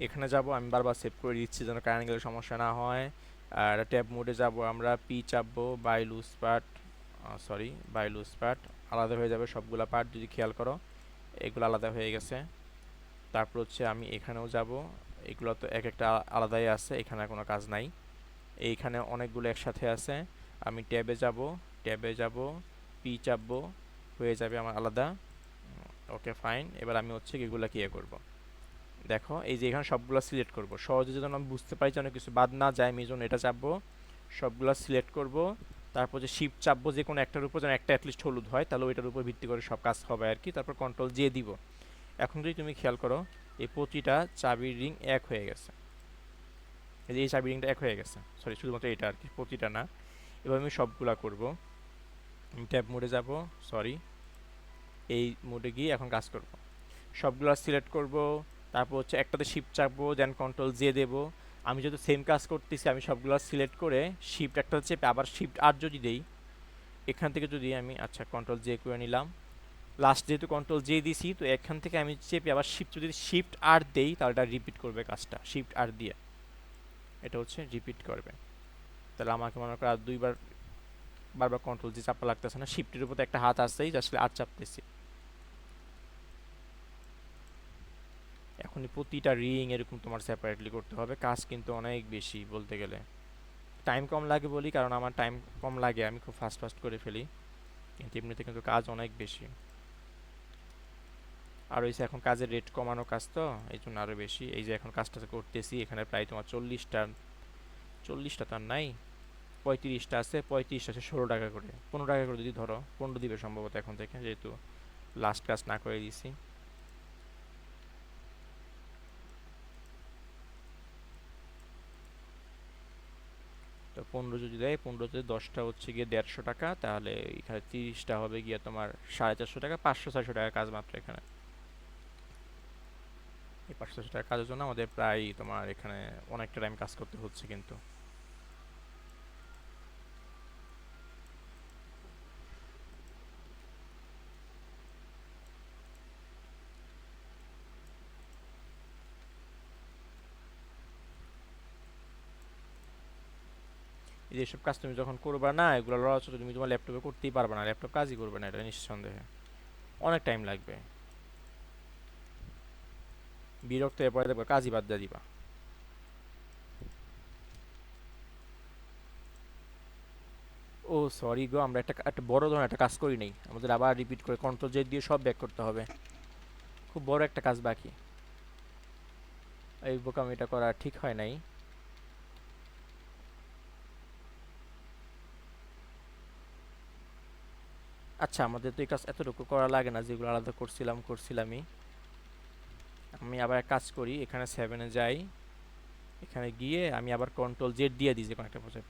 এখানে যাব, আমি বারবার সেভ করে দিচ্ছি যেন কারেন্ট গেলে সমস্যা না হয়। আর ট্যাব মোডে যাব, আমরা পি চাপবো, by loose part, sorry by loose part আলাদা হয়ে যাবে সবগুলা পার্ট, যদি খেয়াল করো এগুলো আলাদা হয়ে গেছে। তারপর হচ্ছে আমি এখানেও যাব, এগুলো তো এক একটা আলাদাই আছে, এখানে কোনো কাজ নাই। এইখানে অনেকগুলো একসাথে আছে। আমি ট্যাবে যাব, ট্যাবে যাব, পি চাপবো, হয়ে যাবে আমার আলাদা। ওকে ফাইন, এবার আমি হচ্ছে এগুলো কি করব। দেখো এই যে এখানে সবগুলো সিলেক্ট করব, সহজে যেন আমি বুঝতে পারি যেন কিছু বাদ না যায়, আমি এই জন্য এটা চাপবো, সবগুলো সিলেক্ট করব। তারপর যে শিফট চাপবো যে কোনো একটার উপর, যেন একটা অ্যাটলিস্ট হলুদ হয়, তাহলে ওইটার উপর ভিত্তি করে সব কাজ হবে আর কি। তারপর কন্ট্রোল জে দিব। এখন যদি তুমি খেয়াল করো, এই প্রতিটা চাবির রিং এক হয়ে গেছে। এই যে এই চাবির রিংটা এক হয়ে গেছে, সরি শুধুমাত্র এটা আর কি, প্রতিটা না। এবার আমি সবগুলা করব। আমি ট্যাব মোডে যাব, সরি এই মোডে গিয়ে এখন কাজ করব। সবগুলো সিলেক্ট করব, তারপর হচ্ছে একটাতে শিফট চাপবো, দেন কন্ট্রোল জে দেবো। আমি যেহেতু সেম কাজ করতেছি, আমি সবগুলো সিলেক্ট করে শিফট একটা চেপে আবার শিফট আর যদি দেই, এখান থেকে যদি আমি আচ্ছা কন্ট্রোল জে করে নিলাম, লাস্ট যেহেতু কন্ট্রোল জে দিছি, তো এখান থেকে আমি চেপে আবার শিফট যদি শিফট আর দেই, তাহলে এটা রিপিট করবে কাজটা, শিফট আর দিয়ে এটা হচ্ছে রিপিট করবে। তাহলে আমাকে মনে করো আর দুইবার বারবার কন্ট্রোল জে চাপা লাগতেছে না, শিফটের উপর তো একটা হাত আসছেই, জাস্ট আর চাপতেছি। এখন প্রতিটা রিং এরকম তোমার সেপারেটলি করতে হবে, কাজ কিন্তু অনেক বেশি বলতে গেলে। টাইম কম লাগে বলি, কারণ আমার টাইম কম লাগে, আমি খুব ফাস্ট ফাস্ট করে ফেলি, কিন্তু এমনিতে কিন্তু কাজ অনেক বেশি। আর হয়েছে এখন কাজের রেট কমানো কাজ, তো এই জন্য আরও বেশি। এই যে এখন কাজটা করতেছি, এখানে প্রায় তোমার 40টা, 40টা তো আর নাই, 35টা আছে, 35টা আছে 16 টাকা করে, 15 টাকা করে যদি ধরো, 15 দিবে সম্ভবত এখন থেকে, যেহেতু লাস্ট কাজ না করে দিছি। তো 15 যদি দেয়, 15তে 10টা হচ্ছে গিয়ে 150 টাকা, তাহলে এখানে 30টা হবে গিয়ে তোমার 450 টাকা, 500-600 টাকা কাজ মাত্র এখানে। এই 500-600 টাকা কাজের জন্য আমাদের প্রায় তোমার এখানে অনেকটা টাইম কাজ করতে হচ্ছে কিন্তু। এই যে সব কাজ তুমি যখন করবা না, এগুলো লড়াচড়া তুমি তোমার ল্যাপটপে করতেই পারবে না, ল্যাপটপ কাজই করবে না, এটা নিঃসন্দেহে অনেক টাইম লাগবে, বিরক্ত হয়ে পড়ে দেখবে কাজই বাদ দিয়ে দিবা। ও সরি গো, আমরা একটা একটা বড় ধরনের একটা কাজ করি নাই, আমাদের আবার রিপিট করে কন্ট্রোল জেড দিয়ে সব ব্যাক করতে হবে, খুব বড় একটা কাজ বাকি। এই বোকামিটা করা ঠিক হয় নাই। আচ্ছা আমাদের তো এই কাজ এতটুকু করা লাগে না, যেগুলো আলাদা করছিলামই। আমি আবার এক কাজ করি, এখানে 7-এ যাই, এখানে গিয়ে আমি আবার কন্ট্রোল জেড দিয়ে দিই যে কোনো একটা প্রজেক্ট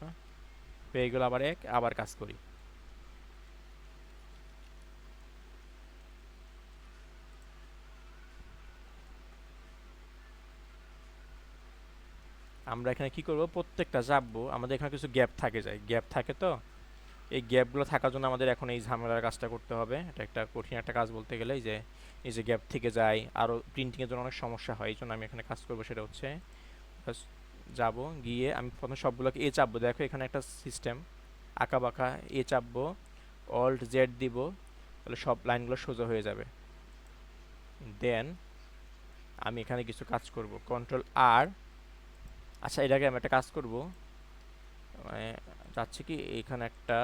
পেয়ে গেল, আবার আবার কাজ করি। আমরা এখানে কি করব, প্রত্যেকটা চাপবো, আমাদের এখানে কিছু গ্যাপ গ্যাপ থাকে, তো এই গ্যাপগুলো থাকার জন্য আমাদের এখন এই ঝামেলার কাজটা করতে হবে, এটা একটা কঠিন একটা কাজ বলতে গেলে। এই যে গ্যাপ থেকে যায়, আরও প্রিন্টিংয়ের জন্য অনেক সমস্যা হয়, এই জন্য আমি এখানে কাজ করবো, সেটা হচ্ছে যাব গিয়ে আমি প্রথমে সবগুলোকে এ চাপবো, দেখো এখানে একটা সিস্টেম আঁকা বাঁকা, এ চাপবো, অল্ট জেড দিব, তাহলে সব লাইনগুলো সোজা হয়ে যাবে। দেন আমি এখানে কিছু কাজ করব, কন্ট্রোল আর, আচ্ছা এটাকে আমি একটা কাজ করব, মানে যাচ্ছে কি এখানে একটা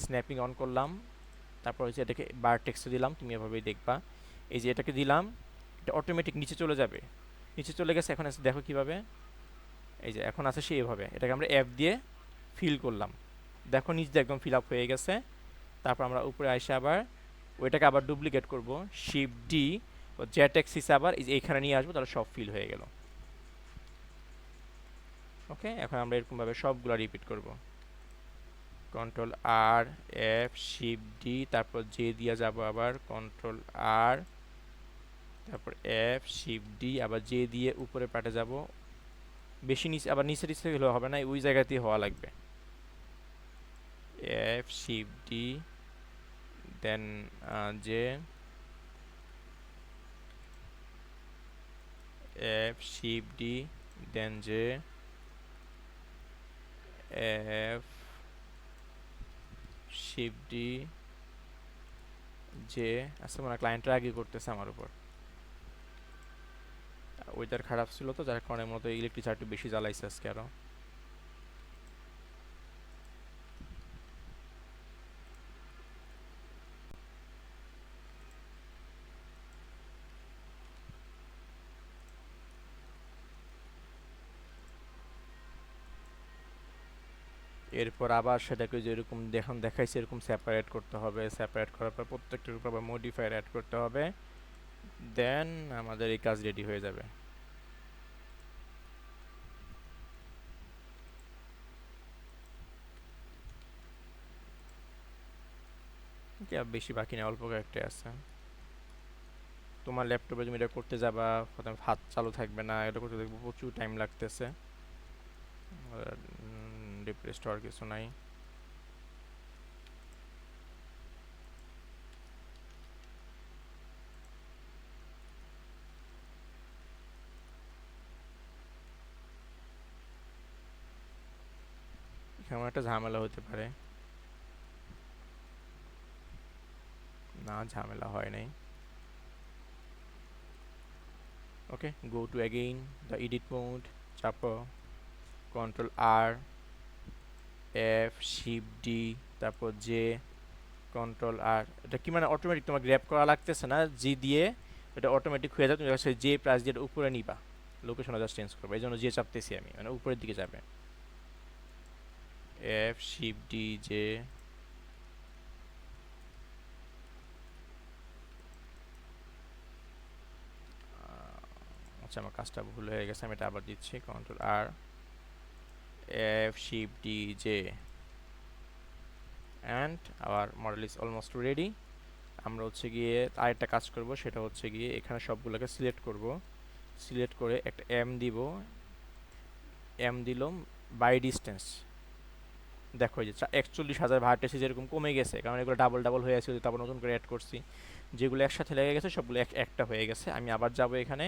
স্ন্যাপিং অন করলাম, তারপর হচ্ছে এটাকে বার টেক্সটে দিলাম, তুমি এভাবেই দেখবা। এই যে এটাকে দিলাম, এটা অটোমেটিক নিচে চলে যাবে, নিচে চলে গেছে। এখন দেখো কিভাবে, এই যে এখন আছে সে এভাবে, এটাকে আমরা অ্যাপ দিয়ে ফিল করলাম, দেখো নিচ দিয়ে একদম ফিল আপ হয়ে গেছে। তারপর আমরা উপরে আসে আবার ওইটাকে আবার ডুপ্লিকেট করব, শিফট ডি, জেট এক্সিস আবার এই যে এখানে নিয়ে আসবো, তাহলে সব ফিল হয়ে গেল। ওকে, এখন আমরা এরকমভাবে সবগুলো রিপিট করব, control R, F, shift D, তারপর জে দিয়ে যাব, আবার কন্ট্রোল আর, তারপর এফ, শিফট ডি, আবার জে দিয়ে উপরে পাটে যাব, বেশি নিচে, আবার নিচে নিচে হলে হবে না, ওই জায়গাতেই হওয়া লাগবে। এফ, শিফট ডি, দেন J, F shift D, then J, F shift D, J। আচ্ছা মানে ক্লায়েন্টরা আগে করতেছে আমার উপর, ওয়েদার খারাপ ছিল তো যার কারণে মতো ইলেকট্রিসিটি একটু বেশি জ্বালাইছে আজকে আরো। এরপর আবার সেটাকে যেরকম এখন দেখাইছে এরকম সেপারেট করতে হবে, সেপারেট করার পর প্রত্যেকটার উপর আবার মডিফায়ার অ্যাড করতে হবে, দেন আমাদের এই কাজ রেডি হয়ে যাবে। কি আর বেশি বাকি নেই, অল্প কয়েকটাই আছে। তোমার ল্যাপটপে তুমি এটা করতে যাবা, প্রথমে হাত চালু থাকবে না, এটা করতে দেখবো প্রচুর টাইম লাগতেছে। রিপ্লেস হওয়ার কিছু নাই। কেমন একটা ঝামেলা হতে পারে। না, ঝামেলা হয় নাই। Okay, go to again the edit mode, চাপো control R, F shift D, তারপর জে, কন্ট্রোল আর। এটা কি মানে অটোমেটিক তোমার গ্র্যাব করা লাগতেছে না, জি দিয়ে এটা অটোমেটিক হয়ে যাবে। তুমি সেই জে প্লাস দিয়ে উপরে নিবা, লোকেশনে জাস্ট চেঞ্জ করবে, এই জন্য জে চাপতেছি আমি, মানে উপরের দিকে যাবে। F shift D J. আচ্ছা আমার কাজটা ভুল হয়ে গেছে, আমি এটা আবার দিচ্ছি, control R, F shift D J, and our model is almost ready. আমরা হচ্ছে গিয়ে আরেকটা কাজ করব, সেটা হচ্ছে গিয়ে এখানে সবগুলোকে সিলেক্ট করব, সিলেক্ট করে একটা এম দিব, এম দিলাম বাই ডিস্টেন্স। দেখো এই যে 41,000 ভার্টেসে যেরকম কমে গেছে, কারণ এগুলো ডাবল ডাবল হয়ে আছে, তারপর নতুন করে অ্যাড করছি, যেগুলো একসাথে লেগে গেছে সবগুলো একটা হয়ে গেছে। আমি আবার যাব এখানে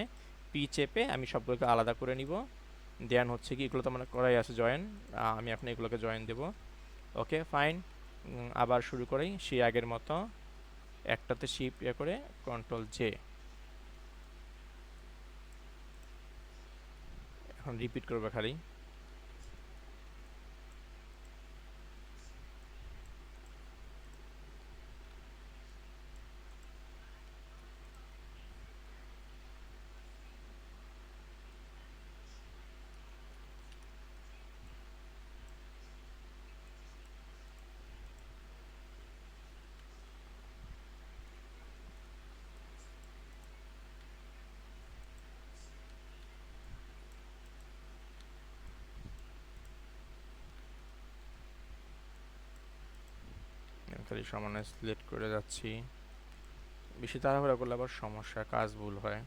পি চেপে আমি সবগুলোকে আলাদা করে নিব, দেন হচ্ছে কি এগুলো তো মানে করাই আছে জয়েন, আমি এখন এগুলোকে জয়েন দেব। ওকে ফাইন, আবার শুরু করি সেই আগের মতো, একটাতে শিফট ইয়ে করে কন্ট্রোল জে। এখন রিপিট করবে খালি। খালি সমানে সিলেক্ট করে যাচ্ছি, বেশি তাড়াহুড়া করলে আবার সমস্যা, কাজ ভুল হয়।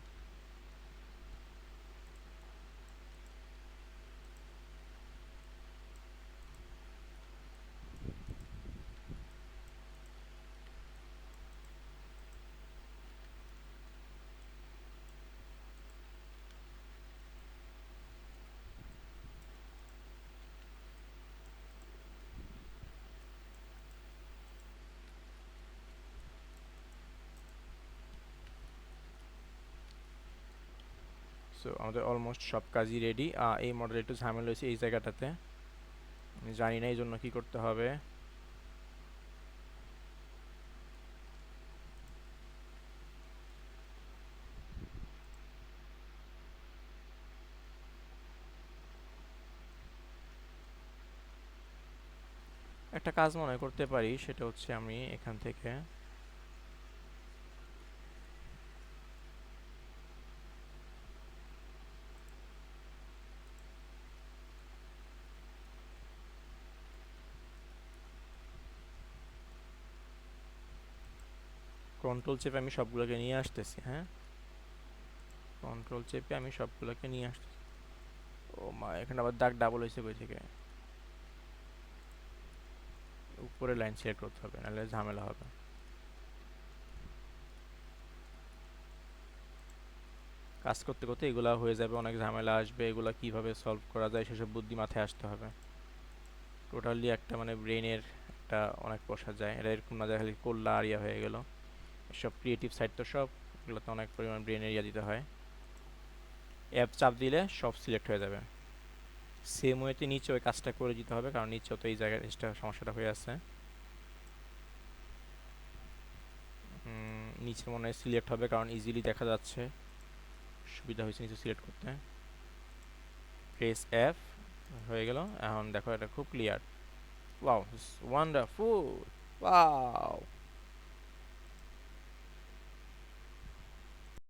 সো আমাদের অলমোস্ট সব কাজই রেডি। এই মডেল একটু ঝামেলা হয়েছে এই জায়গাটাতে, আমি জানি না এই জন্য কী করতে হবে। একটা কাজ মনে করতে পারি, সেটা হচ্ছে আমি এখান থেকে কন্ট্রোল চেপে আমি সবগুলোকে নিয়ে আসতেছি। হ্যাঁ, কন্ট্রোল চেপে আমি সবগুলোকে নিয়ে আসতেছি। ও মা, এখানে আবার দাগ ডাবল হয়েছে কই থেকে? উপরে লাইন সিলেক্ট করতে হবে, নাহলে ঝামেলা হবে। কাজ করতে করতে এগুলা হয়ে যাবে, অনেক ঝামেলা আসবে, এগুলা কিভাবে সলভ করা যায় সেসব বুদ্ধি মাথায় আসতে হবে। টোটালি একটা মানে ব্রেনের একটা অনেক বসা যায়, এটা এরকম না যায় খালি করলা আর ইয়া হয়ে গেল। সব ক্রিয়েটিভ সাইড তো সব, এগুলোতে অনেক পরিমাণ ব্রেন এরিয়া দিতে হয়। অ্যাপ চাপ দিলে সব সিলেক্ট হয়ে যাবে। সেম ওয়েতে নিচে ওই কাজটা করে দিতে হবে, কারণ নিচেও তো এই জায়গায় সমস্যাটা হয়ে আছে। নিচে মনে হয় সিলেক্ট হবে, কারণ ইজিলি দেখা যাচ্ছে, সুবিধা হয়েছে নিচে সিলেক্ট করতে। প্রেস এফ, হয়ে গেল। এখন দেখো এটা খুব ক্লিয়ার। Wow, wonderful, wow.